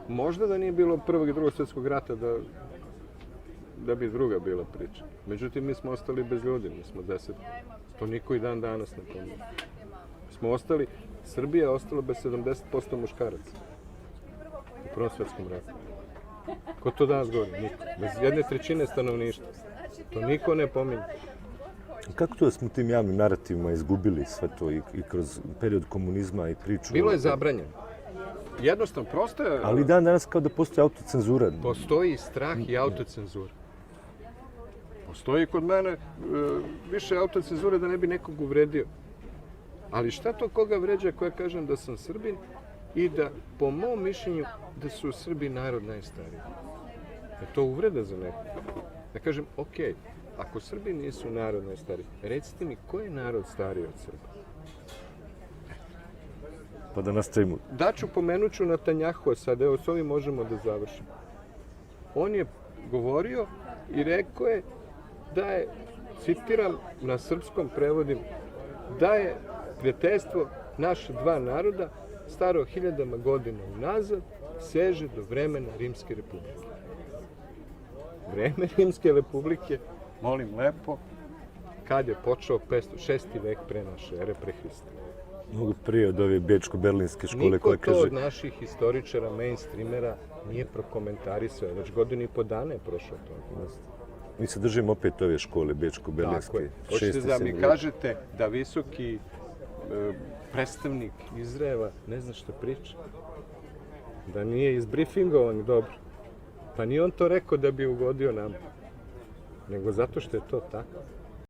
Možda da nije bilo Prvog i Drugog svjetskog rata da bi druga bila priča. Međutim, mi smo ostali bez ljudi, mi smo 10. To niko i dan danas ne pominje. Smo ostali, Srbija je ostala bez 70% muškaraca u Prvom svjetskom ratu. Ko to danas govori? Niko. Bez 1/3 stanovništva. To niko ne pominje. Kako to da smo tim javnim narativima izgubili sve to i kroz period komunizma i priču? Bilo je zabranjeno. Jednostavno, prosto je... Ali dan danas kao da postoji autocenzura. Postoji strah i autocenzura. Postoji kod mene više autocenzure da ne bi nekog uvredio. Ali šta to koga vređa koja kažem da sam Srbin i da, po mom mišljenju, da su Srbi narod najstariji? Je to uvreda za nekog? Da kažem, okej, ako Srbi nisu narod najstariji, recite mi ko je narod stariji od Srba? Pa da nastavimo. Pomenuću Netanjahua sad, evo s ovim možemo da završimo. On je govorio i rekao je da je, citiram na srpskom prevodim, da je prijateljstvo naše dva naroda staro 1000 godina unazad, seže do vremena Rimske republike. Vreme Rimske republike, molim lepo, kad je počeo 6. vek pre naše ere, pre Hrista. Mnogo prije od ove bečko-berlinske škole koja kaže... Niko to od naših historičara, mainstreamera nije prokomentarisao. Već 1.5 godina je prošlo to. Mi se držimo opet ove škole bečko-berlinske. Tako je. Hoćete da mi kažete da visoki predstavnik Izraela ne zna što priča? Da nije izbriefingovan dobro? Pa nije on to rekao da bi ugodio nam, nego zato što je to tako.